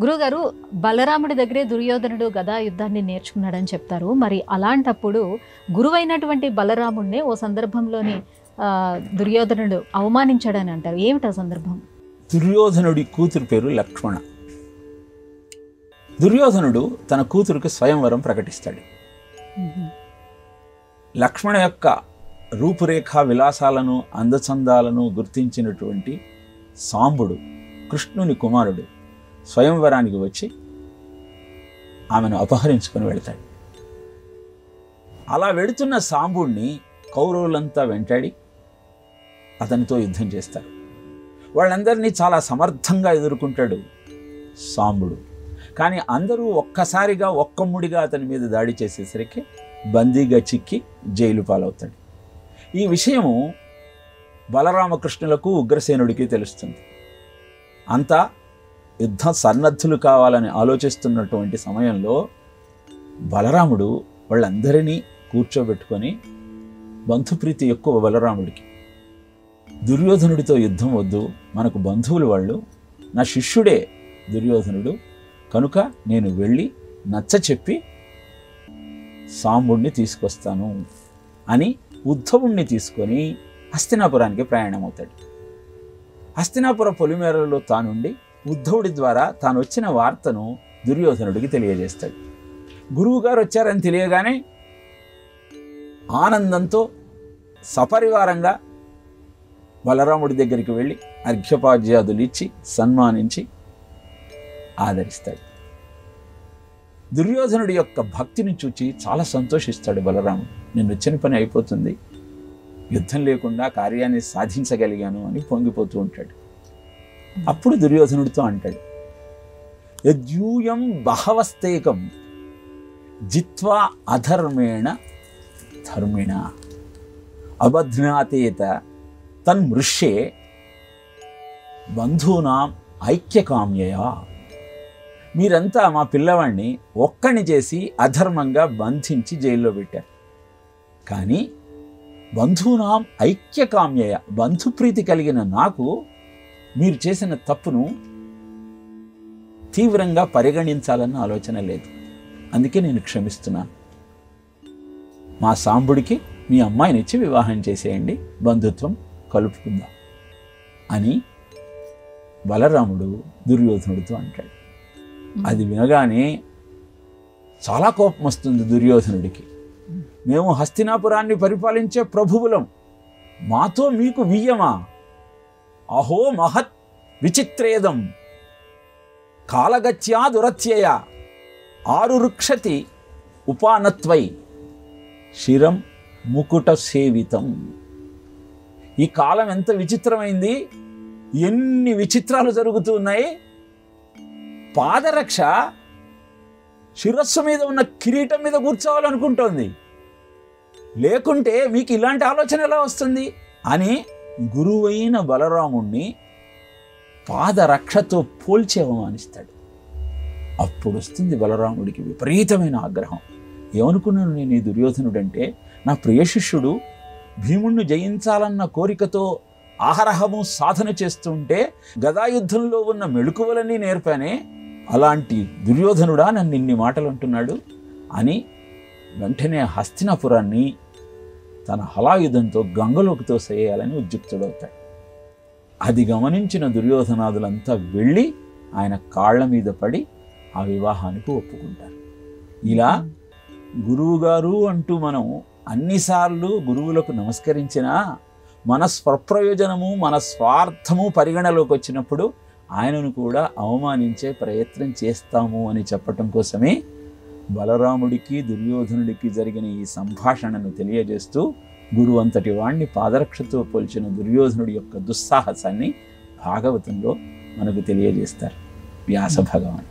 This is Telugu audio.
గురుగారు, బలరాముడి దగ్గరే దుర్యోధనుడు గదా యుద్ధాన్ని నేర్చుకున్నాడని చెప్తారు. మరి అలాంటప్పుడు గురువైనటువంటి బలరాముడినే ఓ సందర్భంలోని దుర్యోధనుడు అవమానించాడని అంటారు. ఏమిటి ఆ సందర్భం? దుర్యోధనుడి కూతురు పేరు లక్ష్మణ. దుర్యోధనుడు తన కూతురికి స్వయంవరం ప్రకటిస్తాడు. లక్ష్మణ యొక్క రూపురేఖ విలాసాలను అందచందాలను గుర్తించినటువంటి సాంబుడు, కృష్ణుని కుమారుడు, స్వయంవరానికి వచ్చి ఆమెను అపహరించుకొని వెళ్తాడు. అలా వెళుతున్న సాంబుడిని కౌరవులంతా వెంటాడి అతనితో యుద్ధం చేస్తారు. వాళ్ళందరినీ చాలా సమర్థంగా ఎదుర్కొంటాడు సాంబుడు. కానీ అందరూ ఒక్కసారిగా ఒక్కమ్ముడిగా అతని మీద దాడి చేసేసరికి బందీగా చిక్కి జైలు పాలవుతాడు. ఈ విషయము బలరామకృష్ణులకు, ఉగ్రసేనుడికి తెలుస్తుంది. అంతా యుద్ధ సన్నద్ధులు కావాలని ఆలోచిస్తున్నటువంటి సమయంలో బలరాముడు వాళ్ళందరినీ కూర్చోబెట్టుకొని, బంధుప్రీతి ఎక్కువ బలరాముడికి, దుర్యోధనుడితో యుద్ధం వద్దు, మనకు బంధువులు వాళ్ళు, నా శిష్యుడే దుర్యోధనుడు, కనుక నేను వెళ్ళి నచ్చ చెప్పి సాంబుడిని తీసుకొస్తాను అని ఉద్ధవుణ్ణి తీసుకొని హస్తినాపురానికి ప్రయాణమవుతాడు. హస్తినాపుర పొలిమేరలో తానుండి ఉద్ధవుడి ద్వారా తాను వచ్చిన వార్తను దుర్యోధనుడికి తెలియజేస్తాడు. గురువుగారు వచ్చారని తెలియగానే ఆనందంతో సపరివారంగా బలరాముడి దగ్గరికి వెళ్ళి అర్ఘ్యపాద్యాదులు ఇచ్చి సన్మానించి ఆదరిస్తాడు. దుర్యోధనుడి యొక్క భక్తిని చూచి చాలా సంతోషిస్తాడు బలరాముడు. నేను వచ్చిన పని అయిపోతుంది, యుద్ధం లేకుండా కార్యాన్ని సాధించగలిగాను అని పొంగిపోతూ ఉంటాడు. అప్పుడు దుర్యోధనుడితో అంటాడు, యద్యూయం బహవస్తేకం జిత్వా అధర్మేణ ధర్మిణ అబధ్నాతేత తన్మృష్యే బంధూనాం ఐక్యకామ్యయా. మీరంతా మా పిల్లవాడిని ఒక్కని చేసి అధర్మంగా బంధించి జైల్లో పెట్టారు. కానీ బంధూనాం ఐక్యకామ్యయ, బంధుప్రీతి కలిగిన నాకు మీరు చేసిన తప్పును తీవ్రంగా పరిగణించాలన్న ఆలోచన లేదు. అందుకే నేను క్షమిస్తున్నాను. మా సాంబుడికి మీ అమ్మాయినిచ్చి వివాహం చేసేయండి, బంధుత్వం కలుపుకుందాం అని బలరాముడు దుర్యోధనుడితో అంటాడు. అది వినగానే చాలా కోపం వస్తుంది దుర్యోధనుడికి. మేము హస్తినాపురాన్ని పరిపాలించే ప్రభువులం, మాతో మీకు వియ్యమా? అహో మహత్ విచిత్రేదం కాలగత్యా దురత్యయ ఆరురుక్షతి ఉపానత్వై శిరం ముకుట సేవితం. ఈ కాలం ఎంత విచిత్రమైంది, ఎన్ని విచిత్రాలు జరుగుతూ ఉన్నాయి. పాదరక్ష శిరస్సు మీద ఉన్న కిరీటం మీద కూర్చోవాలనుకుంటోంది, లేకుంటే మీకు ఇలాంటి ఆలోచన ఎలా వస్తుంది అని గురువైన బలరాముణ్ణి పాదరక్షతో పోల్చి అవమానిస్తాడు. అప్పుడు వస్తుంది బలరాముడికి విపరీతమైన ఆగ్రహం. ఏమనుకున్నాను నేను ఈ దుర్యోధనుడంటే? నా ప్రియ శిష్యుడు భీముణ్ణి జయించాలన్న కోరికతో ఆహరహము సాధన చేస్తుంటే గదాయుద్ధంలో ఉన్న మెళుకువలన్నీ నేర్పానే, అలాంటి దుర్యోధనుడా నన్ను ఇన్ని మాటలు అంటున్నాడు అని వెంటనే హస్తినాపురాన్ని తన హలాయుధంతో గంగలోకి తోసేయాలని ఉద్యుక్తుడవుతాడు. అది గమనించిన దుర్యోధనాదులంతా వెళ్ళి ఆయన కాళ్ల మీద పడి ఆ వివాహానికి ఒప్పుకుంటారు. ఇలా గురువుగారు అంటూ మనం అన్నిసార్లు గురువులకు నమస్కరించినా మన స్వప్రయోజనము, మన స్వార్థము పరిగణలోకి వచ్చినప్పుడు ఆయనను కూడా అవమానించే ప్రయత్నం చేస్తాము అని చెప్పటం కోసమే బలరాముడికి దుర్యోధనుడికి జరిగిన ఈ సంభాషణను తెలియజేస్తూ గురువు అంతటి వాణ్ణి పాదరక్షతో పోల్చిన దుర్యోధనుడి యొక్క దుస్సాహసాన్ని భాగవతంలో మనకు తెలియజేస్తారు వ్యాస భగవాన్.